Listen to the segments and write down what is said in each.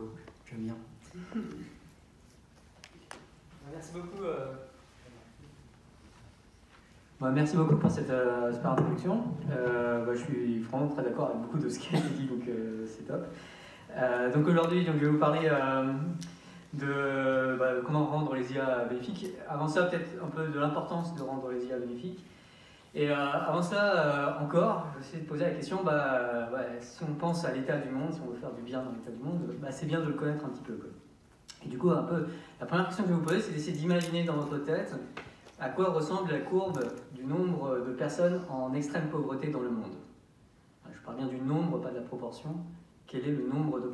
Go, j'aime bien. Merci beaucoup. Merci beaucoup pour cette super introduction. Je suis vraiment très d'accord avec beaucoup de ce qui a été dit, donc c'est top. Donc aujourd'hui, je vais vous parler de comment rendre les IA bénéfiques. Avant ça, peut-être un peu de l'importance de rendre les IA bénéfiques. Et avant ça, encore, je vais essayer de poser la question, si on pense à l'état du monde, si on veut faire du bien dans l'état du monde, c'est bien de le connaître un petit peu. Et du coup, un peu, la première question que je vais vous poser, c'est d'essayer d'imaginer dans votre tête à quoi ressemble la courbe du nombre de personnes en extrême pauvreté dans le monde. Je parle bien du nombre, pas de la proportion. Quel est le nombre de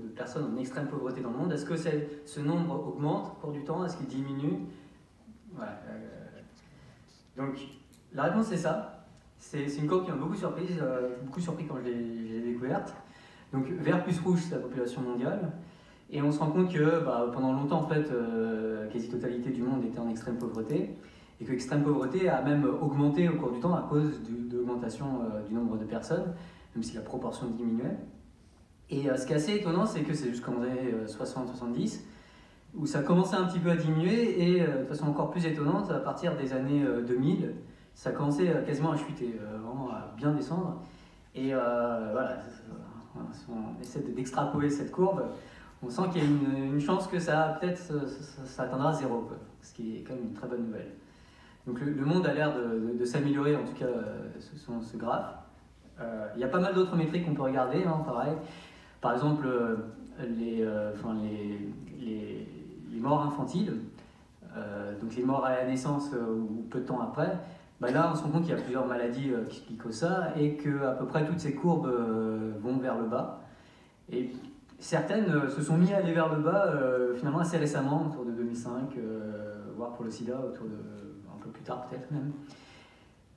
personnes en extrême pauvreté dans le monde? Est-ce que ce nombre augmente au cours du temps? Est-ce qu'il diminue? Voilà. Donc, la réponse c'est ça. C'est une courbe qui m'a beaucoup surpris quand je l'ai découverte. Donc, vert plus rouge, c'est la population mondiale. Et on se rend compte que pendant longtemps, en fait, la quasi-totalité du monde était en extrême pauvreté. Et que l'extrême pauvreté a même augmenté au cours du temps à cause de l'augmentation du nombre de personnes, même si la proportion diminuait. Et ce qui est assez étonnant, c'est que c'est jusqu'en années 60-70, où ça commençait un petit peu à diminuer, et de façon encore plus étonnante, à partir des années 2000, ça commençait quasiment à chuter, vraiment à bien descendre. Et si on essaie d'extrapoler cette courbe, on sent qu'il y a une chance que ça atteindra zéro, quoi, ce qui est quand même une très bonne nouvelle. Donc le monde a l'air de s'améliorer, en tout cas ce graphe. Il y a pas mal d'autres métriques qu'on peut regarder, pareil. Par exemple, les morts infantiles, donc les morts à la naissance ou peu de temps après. Là, on se rend compte qu'il y a plusieurs maladies qui expliquent ça et qu'à peu près toutes ces courbes vont vers le bas. Et certaines se sont mises à aller vers le bas finalement assez récemment, autour de 2005, voire pour le sida, autour de un peu plus tard peut-être même.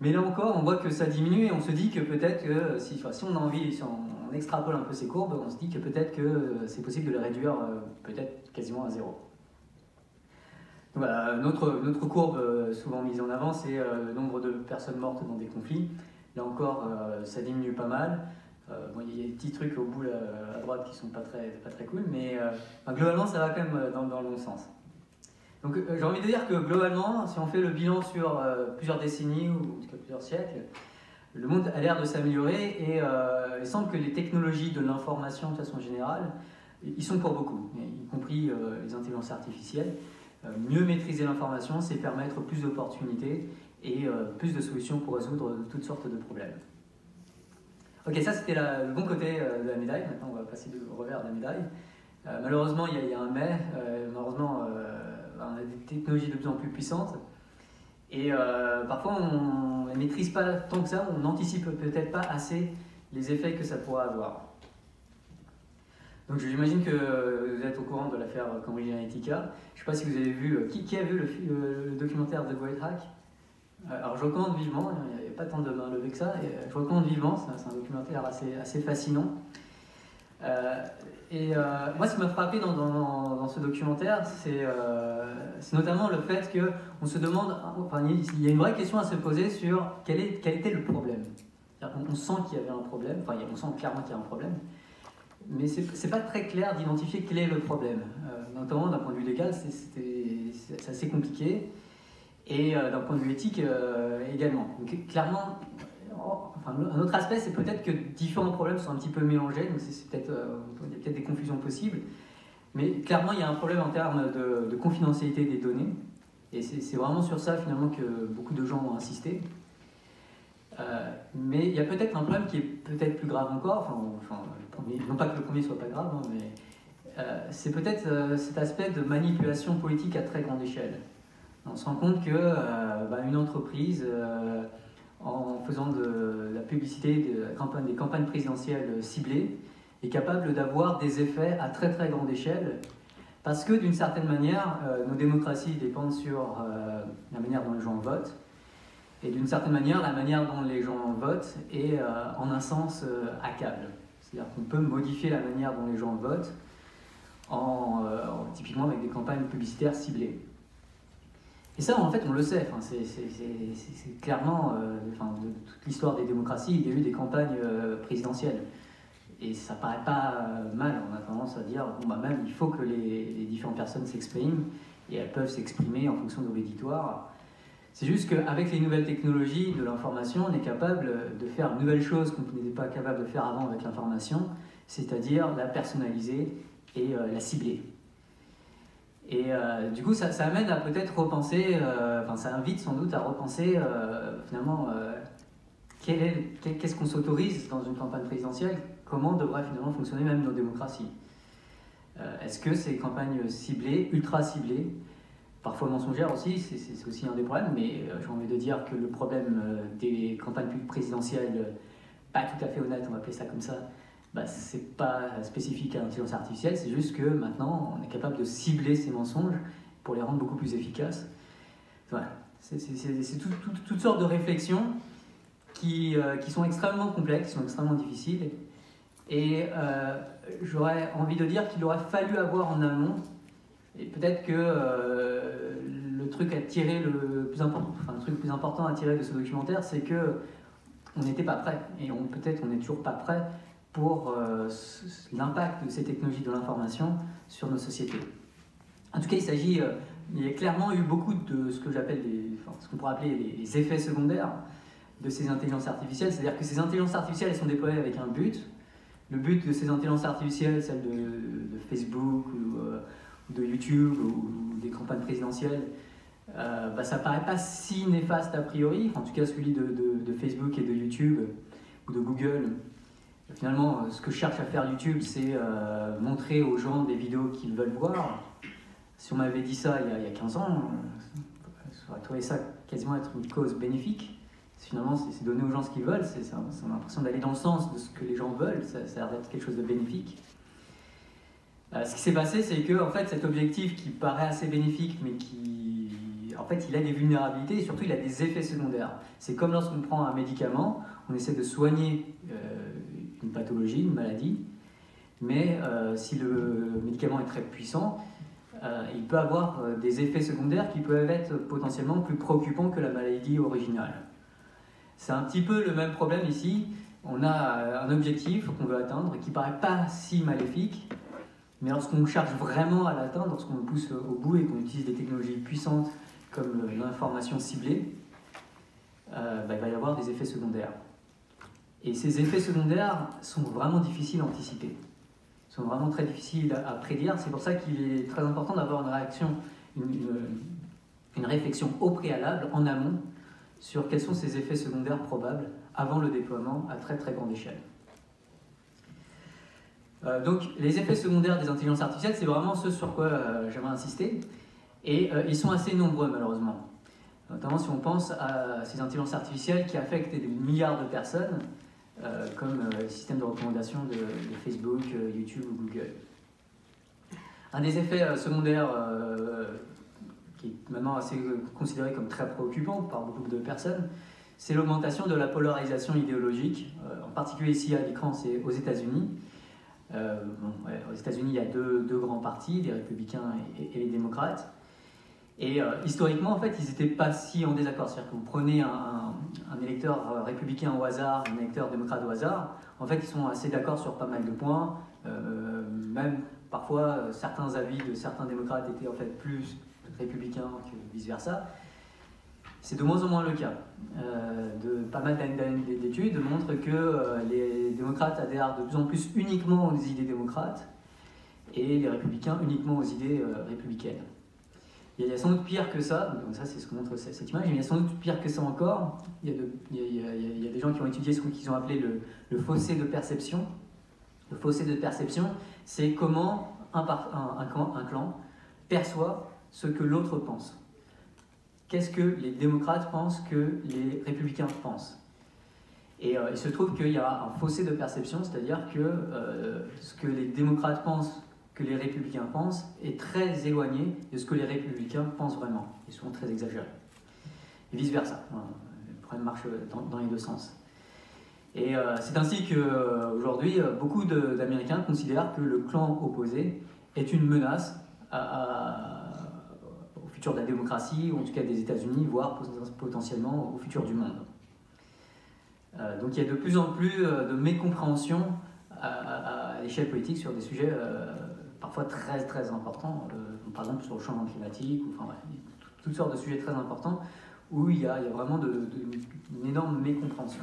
Mais là encore, on voit que ça diminue et on se dit que peut-être que si on a envie, si on extrapole un peu ces courbes, on se dit que peut-être que c'est possible de les réduire peut-être quasiment à zéro. Donc voilà, notre courbe souvent mise en avant, c'est le nombre de personnes mortes dans des conflits. Là encore, ça diminue pas mal. Il y a des petits trucs au bout à droite qui sont pas très cool, mais globalement, ça va quand même dans le bon sens. Donc j'ai envie de dire que globalement, si on fait le bilan sur plusieurs décennies ou en tout cas plusieurs siècles, le monde a l'air de s'améliorer et il semble que les technologies de l'information de façon générale, ils sont pour beaucoup, y compris les intelligences artificielles. Mieux maîtriser l'information, c'est permettre plus d'opportunités et plus de solutions pour résoudre toutes sortes de problèmes. Ok, ça c'était le bon côté de la médaille. Maintenant on va passer au revers de la médaille. Malheureusement, il y a un mais. Malheureusement, on a des technologies de plus en plus puissantes. Et parfois, on ne les maîtrise pas tant que ça, on n'anticipe peut-être pas assez les effets que ça pourra avoir. Donc j'imagine que vous êtes au courant de l'affaire Cambridge Analytica. Je ne sais pas si vous avez vu, qui a vu le documentaire The Great Hack? Alors je recommande vivement, il n'y a pas tant de mains levées que ça, et je recommande vivement, c'est un documentaire assez fascinant. Moi, ce qui m'a frappé dans ce documentaire, c'est notamment le fait qu'on se demande, il y a une vraie question à se poser sur quel était le problème. On sent qu'il y avait un problème, on sent clairement qu'il y a un problème, mais c'est pas très clair d'identifier quel est le problème. Notamment d'un point de vue légal, c'est assez compliqué, et d'un point de vue éthique également. Donc, clairement, un autre aspect, c'est peut-être que différents problèmes sont un petit peu mélangés, donc il y a peut-être des confusions possibles, mais clairement il y a un problème en termes de confidentialité des données, et c'est vraiment sur ça finalement que beaucoup de gens ont insisté. Mais il y a peut-être un problème qui est peut-être plus grave encore, non pas que le premier soit pas grave, mais c'est peut-être cet aspect de manipulation politique à très grande échelle. On se rend compte qu'une entreprise, en faisant de la publicité, des campagnes présidentielles ciblées, est capable d'avoir des effets à très très grande échelle, parce que d'une certaine manière, nos démocraties dépendent sur la manière dont les gens votent, et d'une certaine manière, la manière dont les gens votent est en un sens hackable. C'est-à-dire qu'on peut modifier la manière dont les gens votent, typiquement avec des campagnes publicitaires ciblées. Et ça, en fait, on le sait. C'est clairement, de toute l'histoire des démocraties, il y a eu des campagnes présidentielles. Et ça paraît pas mal, on a tendance à dire, bon, bah, même il faut que les différentes personnes s'expriment, et elles peuvent s'exprimer en fonction de l'auditoire. C'est juste qu'avec les nouvelles technologies de l'information, on est capable de faire une nouvelle chose qu'on n'était pas capable de faire avant avec l'information, c'est-à-dire la personnaliser et la cibler. Et du coup, ça amène à peut-être repenser, ça invite sans doute à repenser finalement qu'est-ce qu'on s'autorise dans une campagne présidentielle, comment devrait finalement fonctionner même nos démocraties. Est-ce que ces campagnes ciblées, ultra ciblées, parfois mensongères aussi, c'est aussi un des problèmes, mais j'ai envie de dire que le problème des campagnes présidentielles pas tout à fait honnêtes, on va appeler ça comme ça, c'est pas spécifique à l'intelligence artificielle, c'est juste que maintenant on est capable de cibler ces mensonges pour les rendre beaucoup plus efficaces. Voilà. C'est toutes sortes de réflexions qui sont extrêmement complexes, qui sont extrêmement difficiles, et j'aurais envie de dire qu'il aurait fallu avoir en amont, et peut-être que le truc à tirer le plus important à tirer de ce documentaire, c'est que on n'était pas prêt, et peut-être on n'est toujours pas prêt pour l'impact de ces technologies de l'information sur nos sociétés. En tout cas, il y a clairement eu beaucoup de ce que j'appelle ce qu'on pourrait appeler les effets secondaires de ces intelligences artificielles, c'est-à-dire que ces intelligences artificielles, elles sont déployées avec un but. Le but de ces intelligences artificielles, celles de Facebook ou de YouTube ou des campagnes présidentielles, ça paraît pas si néfaste a priori, en tout cas celui de Facebook et de YouTube ou de Google. Finalement, ce que cherche à faire YouTube, c'est montrer aux gens des vidéos qu'ils veulent voir. Si on m'avait dit ça il y a 15 ans, j'aurais trouvé ça quasiment être une cause bénéfique. Finalement, c'est donner aux gens ce qu'ils veulent, on a l'impression d'aller dans le sens de ce que les gens veulent, ça a l'air d'être quelque chose de bénéfique. Ce qui s'est passé, c'est que en fait, cet objectif qui paraît assez bénéfique, mais qui, en fait, il a des vulnérabilités et surtout il a des effets secondaires. C'est comme lorsqu'on prend un médicament, on essaie de soigner une pathologie, une maladie, mais si le médicament est très puissant, il peut avoir des effets secondaires qui peuvent être potentiellement plus préoccupants que la maladie originale. C'est un petit peu le même problème ici. On a un objectif qu'on veut atteindre qui ne paraît pas si maléfique, mais lorsqu'on cherche vraiment à l'atteindre, lorsqu'on le pousse au bout et qu'on utilise des technologies puissantes comme l'information ciblée, il va y avoir des effets secondaires. Et ces effets secondaires sont vraiment difficiles à anticiper, sont vraiment très difficiles à prédire. C'est pour ça qu'il est très important d'avoir une réflexion au préalable, en amont, sur quels sont ces effets secondaires probables avant le déploiement à très très grande échelle. Donc les effets secondaires des intelligences artificielles, c'est vraiment ce sur quoi j'aimerais insister, et ils sont assez nombreux malheureusement. Notamment si on pense à ces intelligences artificielles qui affectent des milliards de personnes, comme le système de recommandation de Facebook, YouTube ou Google. Un des effets secondaires qui est maintenant assez considéré comme très préoccupant par beaucoup de personnes, c'est l'augmentation de la polarisation idéologique, en particulier ici à l'écran, c'est aux États-Unis. Aux États-Unis, il y a deux grands partis, les républicains et les démocrates. Et historiquement, en fait, ils n'étaient pas si en désaccord. C'est-à-dire que vous prenez un électeur républicain au hasard, un électeur démocrate au hasard, en fait, ils sont assez d'accord sur pas mal de points. Même parfois, certains avis de certains démocrates étaient en fait plus républicains que vice-versa. C'est de moins en moins le cas. Pas mal d'études montrent que les démocrates adhèrent de plus en plus uniquement aux idées démocrates et les républicains uniquement aux idées républicaines. Il y a sans doute pire que ça, donc ça c'est ce que montre cette image, mais il y a sans doute pire que ça encore. Il y a des gens qui ont étudié ce qu'ils ont appelé le fossé de perception. Le fossé de perception, c'est comment un clan perçoit ce que l'autre pense. Qu'est-ce que les démocrates pensent que les républicains pensent? Et il se trouve qu'il y a un fossé de perception, c'est-à-dire que ce que les démocrates pensent que les républicains pensent est très éloigné de ce que les républicains pensent vraiment, et souvent très exagéré. Et vice-versa. Le problème marche dans les deux sens. Et c'est ainsi qu'aujourd'hui, beaucoup d'Américains considèrent que le clan opposé est une menace au futur de la démocratie, ou en tout cas des États-Unis, voire potentiellement au futur du monde. Donc il y a de plus en plus de mécompréhension l'échelle politique sur des sujets parfois très très importants, par exemple sur le changement climatique, ou enfin, ouais, toutes sortes de sujets très importants où il y a vraiment une énorme mécompréhension.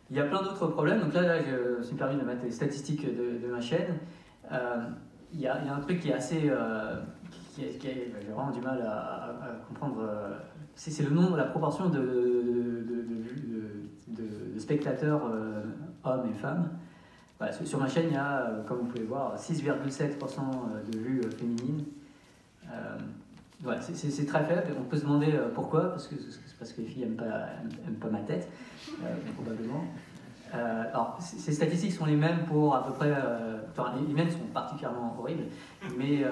Il y a plein d'autres problèmes, donc là je me suis permis de mettre les statistiques de ma chaîne. Il y a un truc qui est assez... j'ai vraiment du mal à comprendre. C'est le nombre, la proportion de spectateurs hommes et femmes. Voilà, sur ma chaîne, il y a, comme vous pouvez voir, 6,7% de vues féminines. Voilà, c'est très faible. On peut se demander pourquoi, parce que les filles n'aiment pas ma tête, probablement. Alors, ces statistiques sont les mêmes pour à peu près... enfin, les miennes sont particulièrement horribles, mais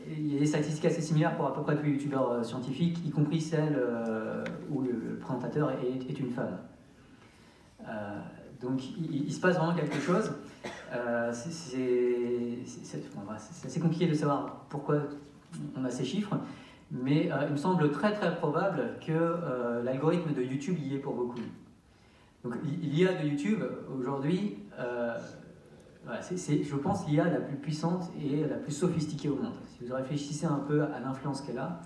il y a des statistiques assez similaires pour à peu près tous les youtubeurs scientifiques, y compris celles où le présentateur est une femme. Donc, il se passe vraiment quelque chose. C'est assez compliqué de savoir pourquoi on a ces chiffres, mais il me semble très très probable que l'algorithme de YouTube y est pour beaucoup. Donc l'IA de YouTube, aujourd'hui, voilà, je pense, l'IA la plus puissante et la plus sophistiquée au monde. Si vous réfléchissez un peu à l'influence qu'elle a,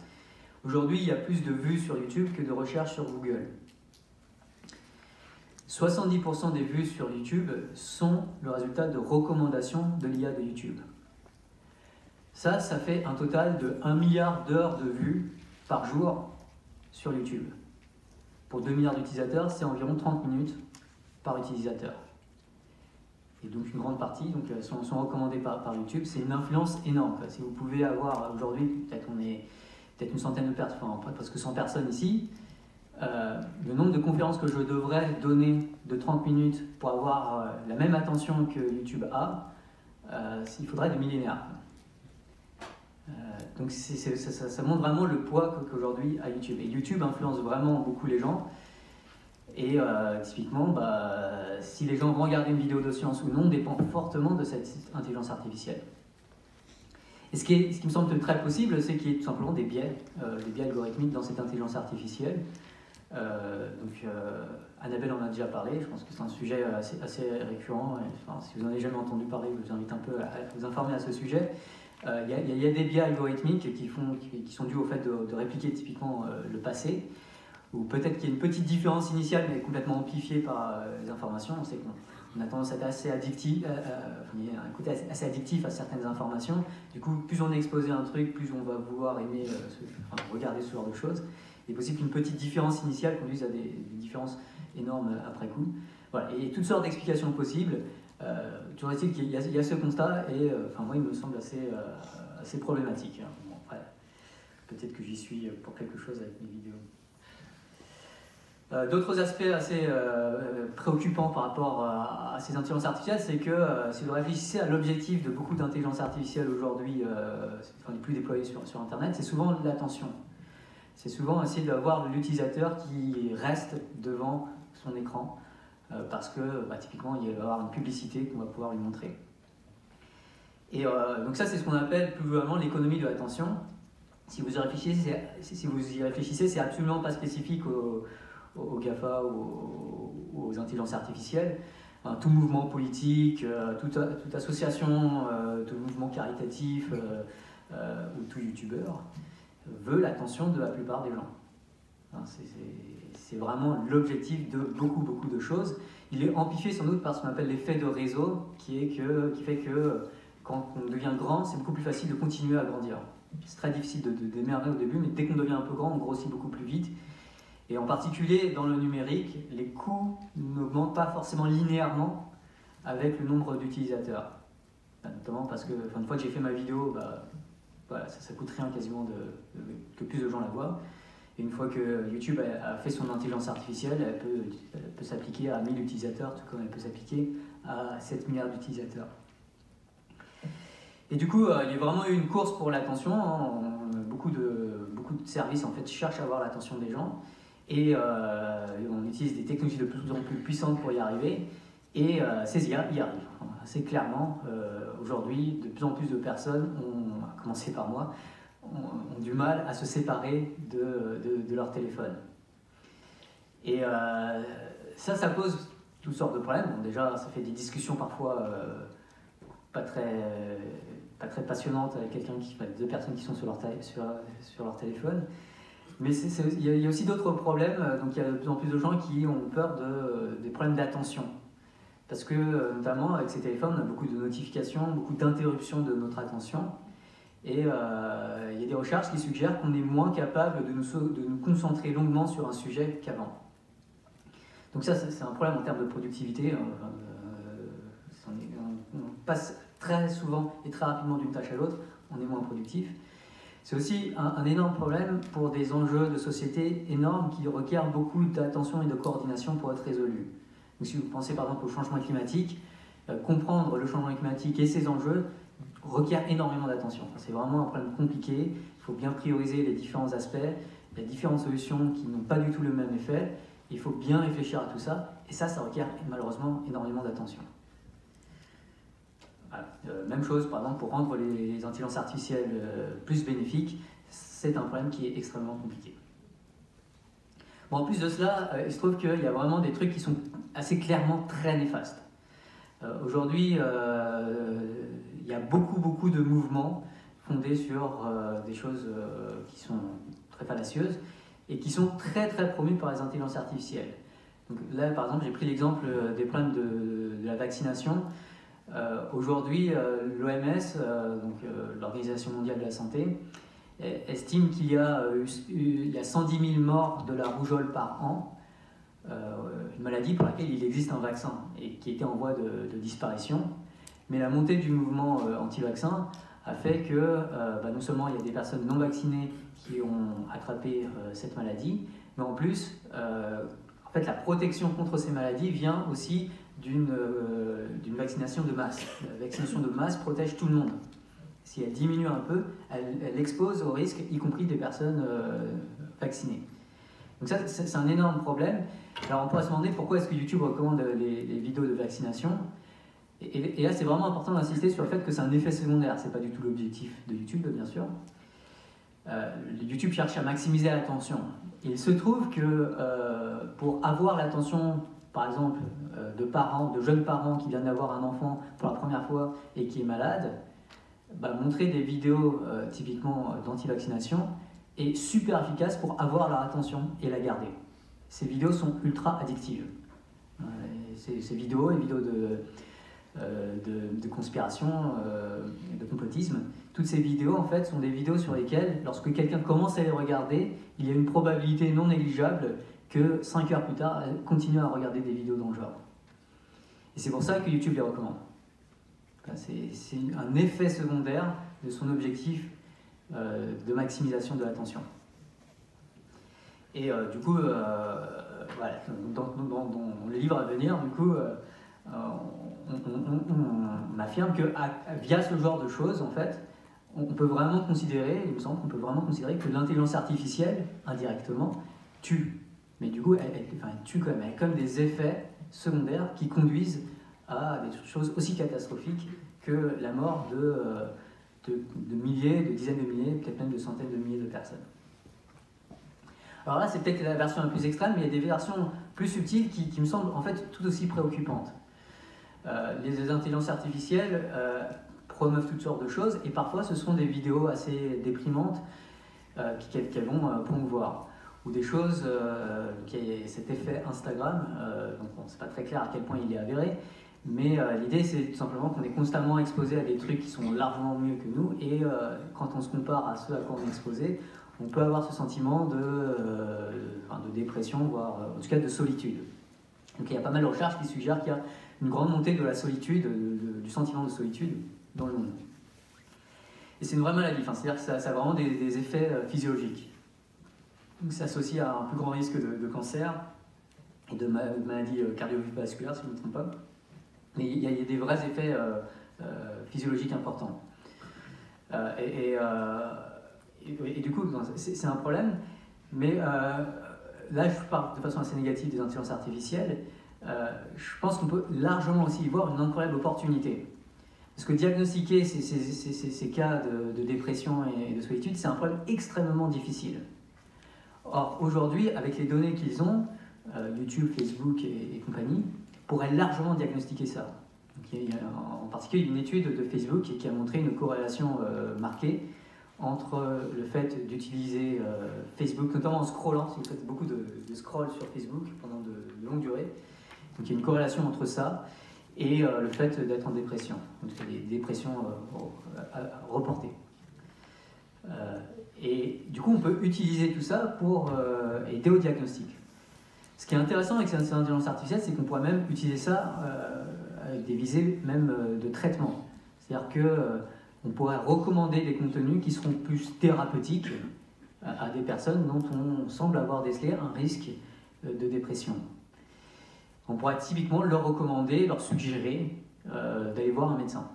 aujourd'hui, il y a plus de vues sur YouTube que de recherches sur Google. 70% des vues sur YouTube sont le résultat de recommandations de l'IA de YouTube. Ça fait un total de 1 milliard d'heures de vues par jour sur YouTube. Pour 2 milliards d'utilisateurs, c'est environ 30 minutes par utilisateur. Et donc une grande partie sont recommandées par YouTube. C'est une influence énorme. Si vous pouvez avoir aujourd'hui, peut-être une centaine de personnes, enfin presque 100 personnes ici, le nombre de conférences que je devrais donner de 30 minutes pour avoir la même attention que YouTube a, il faudrait des millénaires. Donc ça montre vraiment le poids qu'aujourd'hui a YouTube. Et YouTube influence vraiment beaucoup les gens. Et typiquement, si les gens vont regarder une vidéo de science ou non dépend fortement de cette intelligence artificielle. Et ce qui me semble très possible, c'est qu'il y ait tout simplement des biais algorithmiques dans cette intelligence artificielle. Annabelle en a déjà parlé, je pense que c'est un sujet assez récurrent. Et, enfin, si vous n'en avez jamais entendu parler, je vous invite un peu à vous informer à ce sujet. Il y a des biais algorithmiques qui sont dus au fait de répliquer typiquement le passé, ou peut-être qu'il y a une petite différence initiale mais complètement amplifiée par les informations. On sait qu'on a tendance à être assez addictif, il y a un côté assez addictif à certaines informations. Du coup, plus on est exposé à un truc, plus on va vouloir aimer regarder ce genre de choses. Il est possible qu'une petite différence initiale conduise à des différences énormes après coup. Voilà. Et toutes sortes d'explications possibles. Toujours est-il qu'il y a ce constat et moi il me semble assez problématique. Bon, après, peut-être que j'y suis pour quelque chose avec mes vidéos. D'autres aspects assez préoccupants par rapport à ces intelligences artificielles, c'est que si vous réfléchissez à l'objectif de beaucoup d'intelligences artificielles aujourd'hui, les plus déployées sur Internet, c'est souvent l'attention. C'est souvent essayer d'avoir l'utilisateur qui reste devant son écran, parce que typiquement il va y avoir une publicité qu'on va pouvoir lui montrer. Et donc ça c'est ce qu'on appelle plus globalement l'économie de l'attention. Si vous y réfléchissez, c'est absolument pas spécifique aux GAFA ou aux intelligences artificielles. Tout mouvement politique, toute association, tout mouvement caritatif ou tout youtubeur veut l'attention de la plupart des gens. C'est vraiment l'objectif de beaucoup de choses. Il est amplifié sans doute par ce qu'on appelle l'effet de réseau, qui fait que quand on devient grand, c'est beaucoup plus facile de continuer à grandir. C'est très difficile de démarrer au début, mais dès qu'on devient un peu grand, on grossit beaucoup plus vite. Et en particulier dans le numérique, les coûts n'augmentent pas forcément linéairement avec le nombre d'utilisateurs. Notamment parce que une fois que j'ai fait ma vidéo, ça coûte rien quasiment que plus de gens la voient. Et une fois que YouTube a fait son intelligence artificielle, elle peut s'appliquer à 1000 utilisateurs, tout comme elle peut s'appliquer à 7 milliards d'utilisateurs. Et du coup, il y a vraiment eu une course pour l'attention. Beaucoup de services en fait, cherchent à avoir l'attention des gens. Et on utilise des technologies de plus en plus puissantes pour y arriver. Et ces IA y arrivent. Assez clairement, aujourd'hui, de plus en plus de personnes, à commencer par moi, ont du mal à se séparer de leur téléphone. Et ça pose toutes sortes de problèmes. Bon, déjà, ça fait des discussions parfois pas très passionnantes avec deux personnes qui sont sur leur téléphone. Mais il y a aussi d'autres problèmes. Donc il y a de plus en plus de gens qui ont peur des problèmes d'attention. Parce que, notamment, avec ces téléphones, on a beaucoup de notifications, beaucoup d'interruptions de notre attention. Et il y a des recherches qui suggèrent qu'on est moins capable de nous concentrer longuement sur un sujet qu'avant. Donc ça, c'est un problème en termes de productivité. On passe très souvent et très rapidement d'une tâche à l'autre, on est moins productif. C'est aussi un énorme problème pour des enjeux de société énormes qui requièrent beaucoup d'attention et de coordination pour être résolus. Donc si vous pensez par exemple au changement climatique, comprendre le changement climatique et ses enjeux requiert énormément d'attention. C'est vraiment un problème compliqué, il faut bien prioriser les différents aspects, il y a différentes solutions qui n'ont pas du tout le même effet, il faut bien réfléchir à tout ça, et ça requiert malheureusement énormément d'attention. Voilà. Même chose par exemple pour rendre les intelligences artificielles plus bénéfiques, c'est un problème qui est extrêmement compliqué. Bon, en plus de cela, il se trouve qu'il y a vraiment des trucs qui sont assez clairement très néfastes. Aujourd'hui, il y a beaucoup de mouvements fondés sur des choses qui sont très fallacieuses et qui sont très promus par les intelligences artificielles. Donc là, par exemple, j'ai pris l'exemple des problèmes de la vaccination. Aujourd'hui, l'OMS, l'Organisation mondiale de la santé, estime qu'il y a 110 000 morts de la rougeole par an, une maladie pour laquelle il existe un vaccin et qui était en voie de disparition. Mais la montée du mouvement anti-vaccin a fait que non seulement il y a des personnes non vaccinées qui ont attrapé cette maladie, mais en plus, en fait, la protection contre ces maladies vient aussi d'une vaccination de masse. La vaccination de masse protège tout le monde. Si elle diminue un peu, elle expose au risque, y compris des personnes vaccinées. Donc ça, c'est un énorme problème. Alors on pourrait se demander pourquoi est-ce que YouTube recommande les vidéos de vaccination. Et là, c'est vraiment important d'insister sur le fait que c'est un effet secondaire. Ce n'est pas du tout l'objectif de YouTube, bien sûr. YouTube cherche à maximiser l'attention. Il se trouve que pour avoir l'attention, par exemple, de jeunes parents qui viennent d'avoir un enfant pour la première fois et qui est malade, montrer des vidéos typiquement d'anti-vaccination est super efficace pour avoir leur attention et la garder. Ces vidéos sont ultra addictives. Ces vidéos, les vidéos de conspiration, de complotisme, toutes ces vidéos en fait sont des vidéos sur lesquelles, lorsque quelqu'un commence à les regarder, il y a une probabilité non négligeable que 5 heures plus tard, elle continue à regarder des vidéos dans le genre. Et c'est pour ça que YouTube les recommande. C'est un effet secondaire de son objectif de maximisation de l'attention. Et du coup, voilà, dans le livre à venir, du coup, on affirme que via ce genre de choses, en fait, on peut vraiment considérer, il me semble qu'on peut vraiment considérer que l'intelligence artificielle, indirectement, tue. Mais du coup, elle tue quand même. Elle a quand même des effets secondaires qui conduisent à des choses aussi catastrophiques que la mort de milliers, de dizaines de milliers, peut-être même de centaines de milliers de personnes. Alors là, c'est peut-être la version la plus extrême, mais il y a des versions plus subtiles qui me semblent en fait tout aussi préoccupantes. Les intelligences artificielles promeuvent toutes sortes de choses, et parfois ce sont des vidéos assez déprimantes qu'elles vont promouvoir. Ou des choses, qui a cet effet Instagram, donc bon, c'est pas très clair à quel point il est avéré, mais l'idée c'est tout simplement qu'on est constamment exposé à des trucs qui sont largement mieux que nous, et quand on se compare à ceux à quoi on est exposé, on peut avoir ce sentiment de dépression, voire en tout cas de solitude. Donc il y a pas mal de recherches qui suggèrent qu'il y a une grande montée de la solitude, du sentiment de solitude dans le monde. Et c'est une vraie maladie, c'est-à-dire que ça a vraiment des effets physiologiques. Donc c'est associé à un plus grand risque de cancer et de maladies cardiovasculaires, si je ne me trompe pas. Mais il y a des vrais effets physiologiques importants. Et du coup, c'est un problème. Mais là, je parle de façon assez négative des intelligences artificielles. Je pense qu'on peut largement aussi y voir une incroyable opportunité. Parce que diagnostiquer ces cas de dépression et de solitude, c'est un problème extrêmement difficile. Or, aujourd'hui, avec les données qu'ils ont, YouTube, Facebook et compagnie, pourrait largement diagnostiquer ça. Donc, il y a en particulier une étude de Facebook qui a montré une corrélation marquée entre le fait d'utiliser Facebook, notamment en scrollant, si vous faites beaucoup de scroll sur Facebook pendant de longues durées. Donc il y a une corrélation entre ça et le fait d'être en dépression. Donc c'est des dépressions reportées. Et du coup, on peut utiliser tout ça pour aider au diagnostic. Ce qui est intéressant avec cette intelligence artificielle, c'est qu'on pourrait même utiliser ça avec des visées même de traitement. C'est-à-dire qu'on pourrait recommander des contenus qui seront plus thérapeutiques à des personnes dont on semble avoir décelé un risque de dépression. On pourrait typiquement leur recommander, leur suggérer d'aller voir un médecin.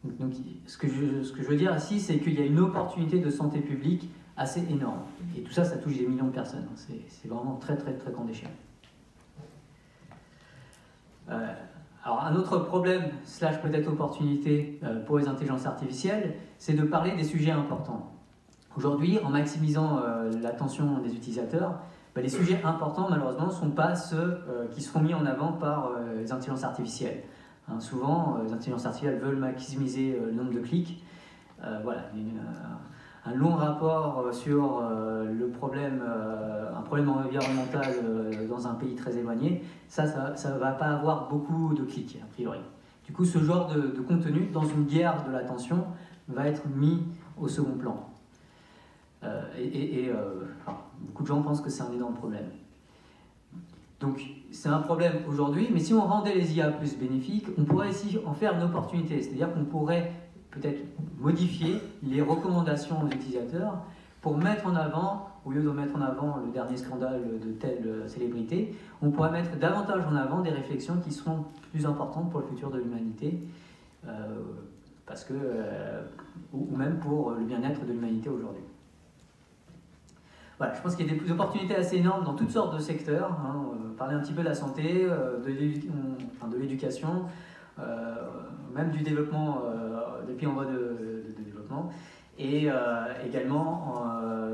Donc, ce que je veux dire ici, c'est qu'il y a une opportunité de santé publique assez énorme. Et tout ça, ça touche des millions de personnes. C'est vraiment très, très, très grande échelle. Alors, un autre problème, slash peut-être opportunité pour les intelligences artificielles, c'est de parler des sujets importants. Aujourd'hui, en maximisant l'attention des utilisateurs, les sujets importants, malheureusement, ne sont pas ceux qui seront mis en avant par les intelligences artificielles. Hein, souvent, les intelligences artificielles veulent maximiser le nombre de clics. Voilà, un long rapport sur le problème, un problème environnemental dans un pays très éloigné, ça ne va pas avoir beaucoup de clics, a priori. Du coup, ce genre de contenu, dans une guerre de l'attention, va être mis au second plan. Enfin, beaucoup de gens pensent que c'est un énorme problème. Donc, c'est un problème aujourd'hui, mais si on rendait les IA plus bénéfiques, on pourrait ici en faire une opportunité. C'est-à-dire qu'on pourrait peut-être modifier les recommandations aux utilisateurs pour mettre en avant, au lieu de mettre en avant le dernier scandale de telle célébrité, on pourrait mettre davantage en avant des réflexions qui seront plus importantes pour le futur de l'humanité, ou même pour le bien-être de l'humanité aujourd'hui. Voilà, je pense qu'il y a des opportunités assez énormes dans toutes sortes de secteurs. Hein. Parler un petit peu de la santé, de l'éducation, même du développement, des pays en voie de développement, et également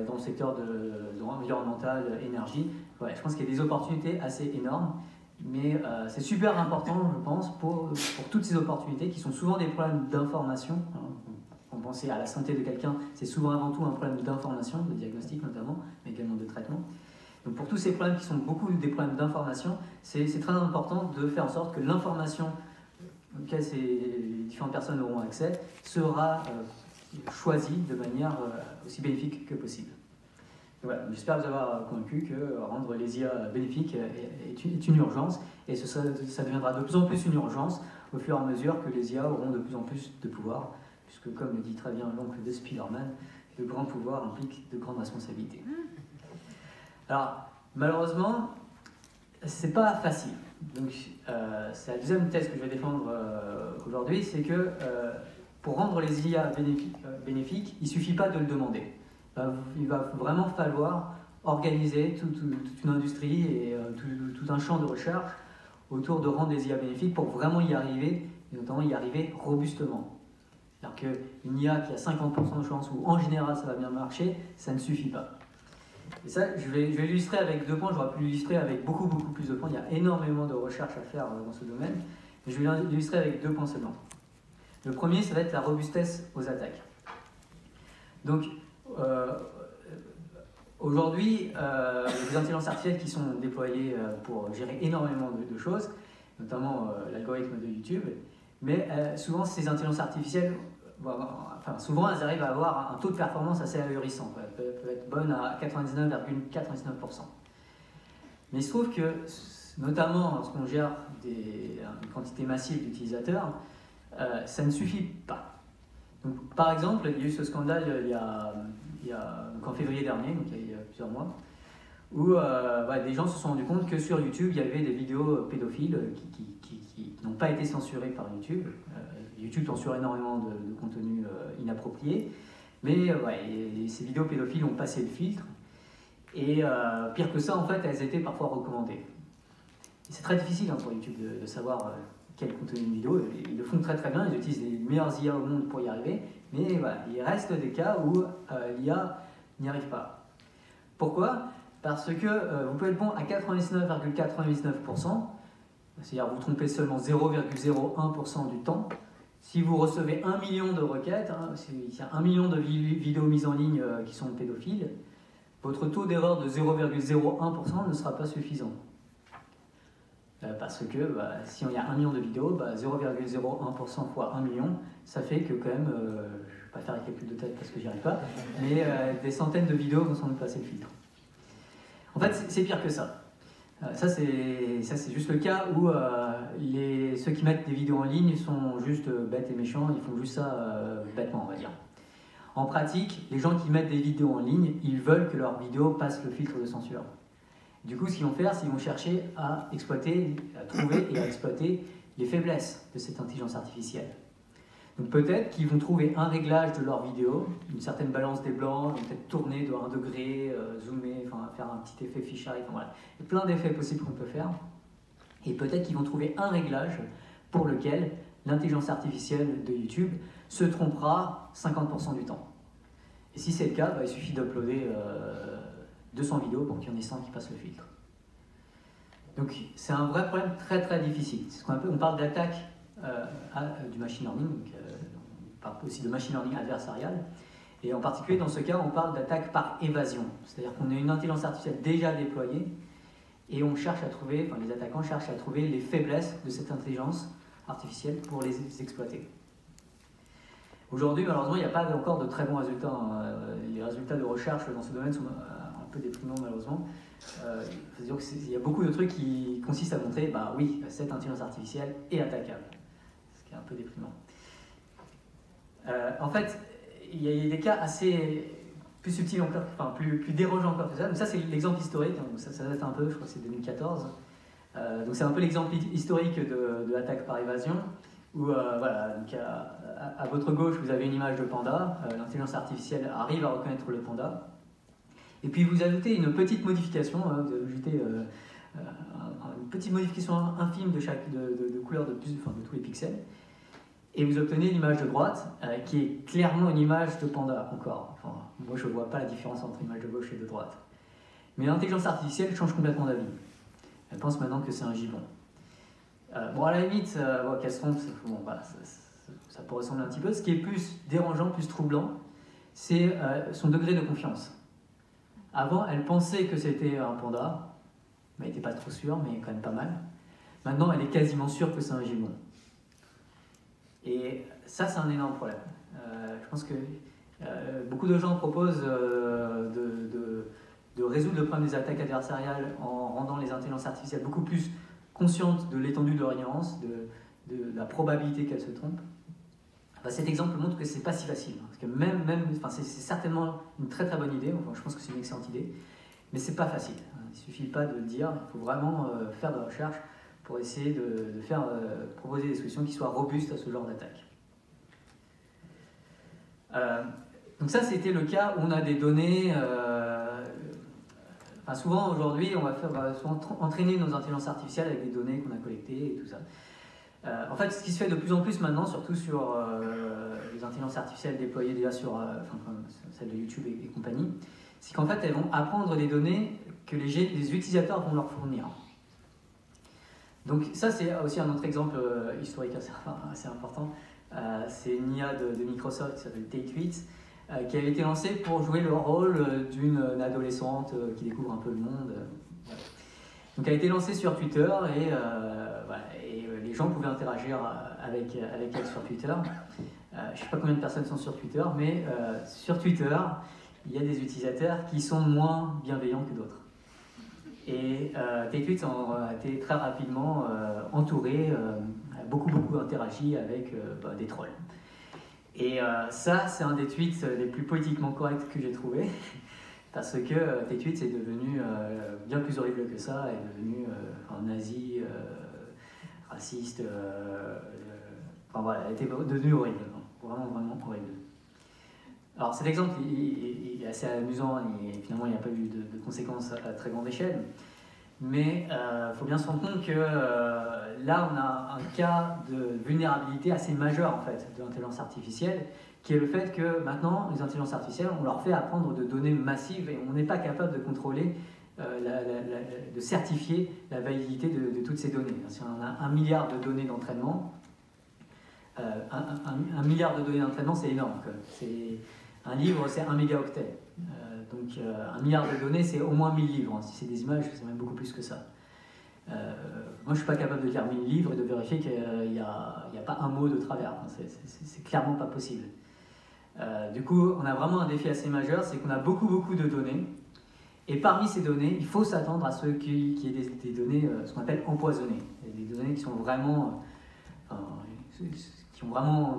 dans le secteur de environnemental, énergie. Ouais, je pense qu'il y a des opportunités assez énormes, mais c'est super important, je pense, pour toutes ces opportunités qui sont souvent des problèmes d'information. Hein. Quand on pense à la santé de quelqu'un, c'est souvent avant tout un problème d'information, de diagnostic notamment, mais également de traitement. Donc pour tous ces problèmes qui sont beaucoup des problèmes d'information, c'est très important de faire en sorte que l'information auquel ces différentes personnes auront accès sera choisie de manière aussi bénéfique que possible. Voilà, j'espère vous avoir convaincu que rendre les IA bénéfiques est une urgence, et ça deviendra de plus en plus une urgence au fur et à mesure que les IA auront de plus en plus de pouvoir, puisque comme le dit très bien l'oncle de Spider-Man, de grands pouvoirs impliquent de grandes responsabilités. Alors, malheureusement, c'est pas facile. Donc, c'est la deuxième thèse que je vais défendre aujourd'hui, c'est que pour rendre les IA bénéfiques, il ne suffit pas de le demander. Il va vraiment falloir organiser toute une industrie et tout un champ de recherche autour de rendre les IA bénéfiques pour vraiment y arriver, et notamment y arriver robustement. C'est-à-dire qu'une IA qui a 50% de chance, ou en général ça va bien marcher, ça ne suffit pas. Et ça, je vais l'illustrer avec 2 points, j'aurais pu l'illustrer avec beaucoup plus de points, il y a énormément de recherches à faire dans ce domaine, mais je vais l'illustrer avec 2 points seulement. Le premier, ça va être la robustesse aux attaques. Donc, aujourd'hui, il y a des intelligences artificielles qui sont déployées pour gérer énormément de choses, notamment l'algorithme de YouTube, mais souvent ces intelligences artificielles, souvent elles arrivent à avoir un taux de performance assez ahurissant. Elles peuvent être bonnes à 99,99%. Mais il se trouve que, notamment lorsqu'on gère une quantité massive d'utilisateurs, ça ne suffit pas. Donc, par exemple, il y a eu ce scandale en février dernier, donc il y a plusieurs mois, où des gens se sont rendus compte que sur YouTube, il y avait des vidéos pédophiles qui n'ont pas été censurées par YouTube. YouTube censure énormément de contenu inapproprié, mais ces vidéos pédophiles ont passé le filtre, et pire que ça, en fait, elles étaient parfois recommandées. C'est très difficile pour YouTube de savoir quel contenu de vidéo. Ils le font très bien, ils utilisent les meilleurs IA au monde pour y arriver, mais il reste des cas où l'IA n'y arrive pas. Pourquoi ? Parce que vous pouvez être bon à 99,99%, c'est-à-dire vous trompez seulement 0,01% du temps. Si vous recevez 1 million de requêtes, hein, s'il y a 1 million de vidéos mises en ligne qui sont pédophiles, votre taux d'erreur de 0,01% ne sera pas suffisant. Parce que si il y a 1 million de vidéos, 0,01% fois 1 million, ça fait que quand même, je ne vais pas faire les calculs de tête parce que j'y arrive pas, mais des centaines de vidéos vont sans doute passer le filtre. En fait, c'est pire que ça. Ça, c'est juste le cas où ceux qui mettent des vidéos en ligne sont juste bêtes et méchants, ils font juste ça bêtement, on va dire. En pratique, les gens qui mettent des vidéos en ligne, ils veulent que leurs vidéos passent le filtre de censure. Du coup, ce qu'ils vont faire, c'est qu'ils vont chercher à exploiter, à trouver et à exploiter les faiblesses de cette intelligence artificielle. Donc peut-être qu'ils vont trouver un réglage de leur vidéo, une certaine balance des blancs, peut-être tourner de 1 degré, zoomer, faire un petit effet fisheye, voilà. Il y a plein d'effets possibles qu'on peut faire. Et peut-être qu'ils vont trouver un réglage pour lequel l'intelligence artificielle de YouTube se trompera 50% du temps. Et si c'est le cas, il suffit d'uploader 200 vidéos pour qu'il y en ait 100 qui passent le filtre. Donc c'est un vrai problème très très difficile. On parle d'attaque du machine learning, donc, on parle aussi de machine learning adversarial, et en particulier dans ce cas on parle d'attaque par évasion, c'est-à-dire qu'on a une intelligence artificielle déjà déployée et on cherche à trouver, les attaquants cherchent à trouver les faiblesses de cette intelligence artificielle pour les exploiter. Aujourd'hui malheureusement il n'y a pas encore de très bons résultats, les résultats de recherche dans ce domaine sont un peu déprimants malheureusement. C'est-à-dire qu'il y a beaucoup de trucs qui consistent à montrer, oui, cette intelligence artificielle est attaquable. Ce qui est un peu déprimant. En fait, il y a des cas assez plus subtils encore, plus dérangeants encore que ça. Donc ça, c'est l'exemple historique, donc ça date un peu, je crois que c'est 2014. Donc c'est un peu l'exemple historique de l'attaque par évasion, où voilà, donc à votre gauche, vous avez une image de panda, l'intelligence artificielle arrive à reconnaître le panda, et puis vous ajoutez une petite modification, vous ajoutez une petite modification infime de couleur de tous les pixels, et vous obtenez l'image de droite qui est clairement une image de panda encore. Moi je ne vois pas la différence entre l'image de gauche et de droite. Mais l'intelligence artificielle change complètement d'avis. Elle pense maintenant que c'est un gibbon. Bon, à la limite, qu'elle se trompe, ça peut ressembler un petit peu. Ce qui est plus dérangeant, plus troublant, c'est son degré de confiance. Avant, elle pensait que c'était un panda, mais elle n'était pas trop sûre, mais quand même pas mal. Maintenant, elle est quasiment sûre que c'est un gibbon. Et ça, c'est un énorme problème. Je pense que beaucoup de gens proposent de résoudre le problème des attaques adversariales en rendant les intelligences artificielles beaucoup plus conscientes de l'étendue de leur ignorance, de la probabilité qu'elles se trompent. Cet exemple montre que c'est pas si facile. Parce que c'est certainement une très très bonne idée, je pense que c'est une excellente idée, mais c'est pas facile. Il suffit pas de le dire, il faut vraiment faire de la recherche pour essayer de proposer des solutions qui soient robustes à ce genre d'attaque. Donc ça, c'était le cas où on a des données... souvent, aujourd'hui, on va souvent entraîner nos intelligences artificielles avec des données qu'on a collectées et tout ça. En fait, ce qui se fait de plus en plus maintenant, surtout sur les intelligences artificielles déployées déjà sur celles de YouTube et compagnie, c'est qu'en fait, elles vont apprendre des données que les utilisateurs vont leur fournir. Donc ça, c'est aussi un autre exemple historique assez important. C'est une IA de Microsoft qui s'appelle Tate 8, qui avait été lancée pour jouer le rôle d'une adolescente qui découvre un peu le monde. Voilà. Donc elle a été lancée sur Twitter et les gens pouvaient interagir avec elle sur Twitter. Je ne sais pas combien de personnes sont sur Twitter, mais sur Twitter, il y a des utilisateurs qui sont moins bienveillants que d'autres. Et Tate 8 a été très rapidement entouré, beaucoup interagi avec des trolls. Et ça, c'est un des tweets les plus politiquement corrects que j'ai trouvé, parce que Tate 8 c'est devenu bien plus horrible que ça, est devenu nazi, raciste, elle était devenue horrible, vraiment horrible. Alors cet exemple il est assez amusant et finalement il n'y a pas eu de conséquences à très grande échelle, mais il faut bien se rendre compte que là on a un cas de vulnérabilité assez majeur en fait de l'intelligence artificielle, qui est le fait que maintenant les intelligences artificielles on leur fait apprendre de données massives et on n'est pas capable de contrôler de certifier la validité de toutes ces données. Si on a 1 milliard de données d'entraînement, 1 milliard de données d'entraînement, c'est énorme. Un livre, c'est 1 mégaoctet. Donc 1 milliard de données, c'est au moins 1000 livres. Si c'est des images, c'est même beaucoup plus que ça. Moi, je ne suis pas capable de lire 1000 livres et de vérifier qu'il n'y a pas un mot de travers. C'est clairement pas possible. Du coup, on a vraiment un défi assez majeur, c'est qu'on a beaucoup de données. Et parmi ces données, il faut s'attendre à ce qu'il y ait des données, ce qu'on appelle empoisonnées. Des données qui sont vraiment,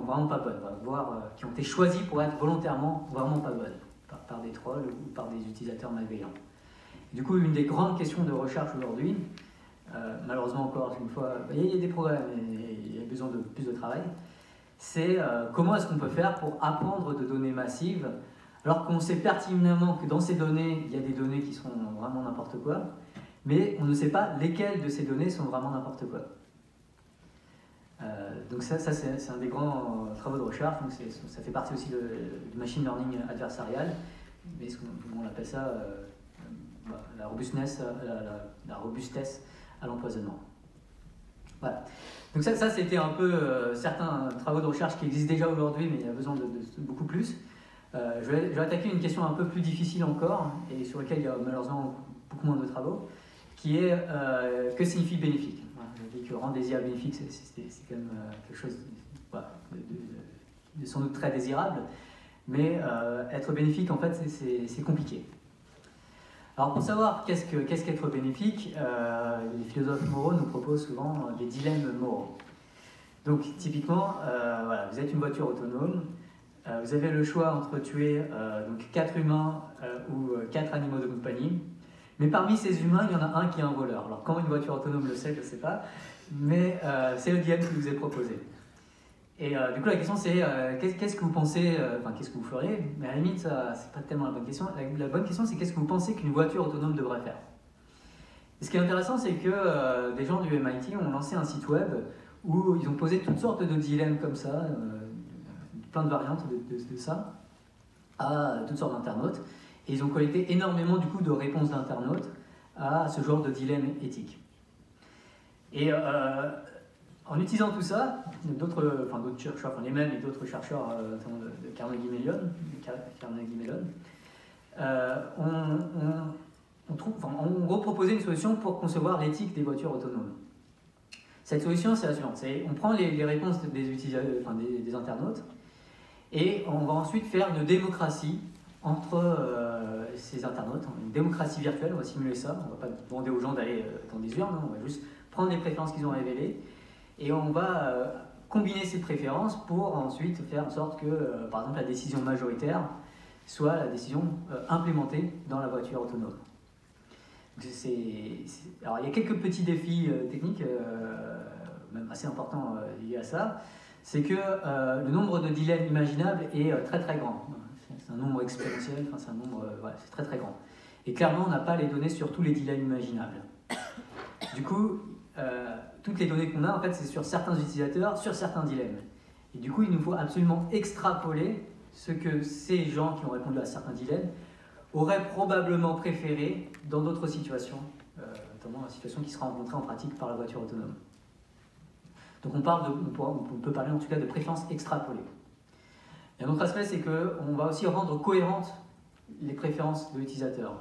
vraiment pas bonnes, voire qui ont été choisies pour être volontairement vraiment pas bonnes, par des trolls ou par des utilisateurs malveillants. Du coup, une des grandes questions de recherche aujourd'hui, malheureusement encore une fois, il y a des problèmes et il y a besoin de plus de travail, c'est comment est-ce qu'on peut faire pour apprendre de données massives alors qu'on sait pertinemment que dans ces données, il y a des données qui sont vraiment n'importe quoi, mais on ne sait pas lesquelles de ces données sont vraiment n'importe quoi. Donc ça c'est un des grands travaux de recherche, donc ça fait partie aussi du machine learning adversarial, mais on appelle ça la robustesse à l'empoisonnement. Voilà. Donc ça c'était un peu certains travaux de recherche qui existent déjà aujourd'hui, mais il y a besoin de beaucoup plus. Je vais attaquer une question un peu plus difficile encore, et sur laquelle il y a malheureusement beaucoup moins de travaux, qui est que signifie bénéfique. Voilà, je dis que rendre désirable bénéfique, c'est quand même quelque chose de sans doute très désirable, mais être bénéfique, en fait, c'est compliqué. Alors pour savoir qu'est-ce qu'être bénéfique, les philosophes moraux nous proposent souvent des dilemmes moraux. Donc typiquement, voilà, vous êtes une voiture autonome, vous avez le choix entre tuer donc 4 humains ou 4 animaux de compagnie, mais parmi ces humains, il y en a un qui est un voleur. Alors comment une voiture autonome le sait, je ne sais pas, mais c'est le dilemme qui vous est proposé. Et du coup la question c'est qu'est-ce que vous pensez, qu'est-ce que vous feriez, mais à la limite c'est pas tellement la bonne question. La bonne question c'est qu'est-ce que vous pensez qu'une voiture autonome devrait faire. Et ce qui est intéressant c'est que des gens du MIT ont lancé un site web où ils ont posé toutes sortes de dilemmes comme ça, plein de variantes de ça, à toutes sortes d'internautes. Et ils ont collecté énormément du coup de réponses d'internautes à ce genre de dilemme éthique. Et en utilisant tout ça, d'autres chercheurs, les mêmes et d'autres chercheurs de Carnegie Mellon, ont reproposé une solution pour concevoir l'éthique des voitures autonomes. Cette solution, c'est la suivante. On prend les réponses des utilisateurs, des internautes, et on va ensuite faire une démocratie entre ces internautes, une démocratie virtuelle, on va simuler ça, on ne va pas demander aux gens d'aller dans des urnes, on va juste prendre les préférences qu'ils ont révélées, et on va combiner ces préférences pour ensuite faire en sorte que, par exemple, la décision majoritaire soit la décision implémentée dans la voiture autonome. Alors il y a quelques petits défis techniques, même assez importants liés à ça. C'est que le nombre de dilemmes imaginables est très très grand. C'est un nombre exponentiel, c'est un nombre, c'est très très grand. Et clairement, on n'a pas les données sur tous les dilemmes imaginables. Du coup, toutes les données qu'on a, en fait, c'est sur certains utilisateurs, sur certains dilemmes. Et du coup, il nous faut absolument extrapoler ce que ces gens qui ont répondu à certains dilemmes auraient probablement préféré dans d'autres situations, notamment la situation qui sera rencontrée en pratique par la voiture autonome. Donc on peut parler en tout cas de préférences extrapolées. Et un autre aspect, c'est qu'on va aussi rendre cohérentes les préférences de l'utilisateur.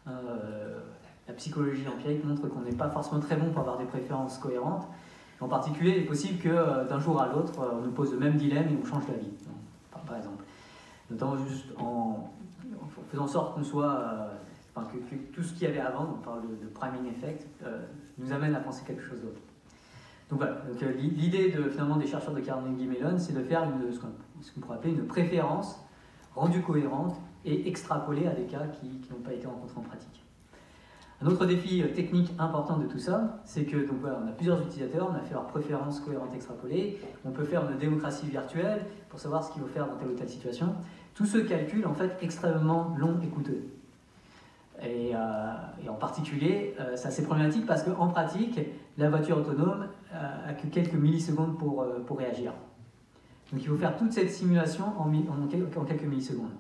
La psychologie empirique montre qu'on n'est pas forcément très bon pour avoir des préférences cohérentes. En particulier, il est possible que d'un jour à l'autre, on nous pose le même dilemme et on change d'avis, par exemple. Notamment juste en faisant en sorte qu'on soit, que tout ce qu'il y avait avant, on parle de priming effect, nous amène à penser quelque chose d'autre. Donc voilà, l'idée finalement des chercheurs de Carnegie Mellon, c'est de faire ce qu'on pourrait appeler une préférence rendue cohérente et extrapolée à des cas qui n'ont pas été rencontrés en pratique. Un autre défi technique important de tout ça, c'est que on a plusieurs utilisateurs, on a fait leurs préférences cohérentes extrapolées, on peut faire une démocratie virtuelle pour savoir ce qu'il faut faire dans telle ou telle situation. Tout ce calcul en fait extrêmement long et coûteux. Et en particulier, c'est assez problématique parce qu'en pratique, la voiture autonome a que quelques millisecondes pour réagir. Donc il faut faire toute cette simulation en quelques millisecondes.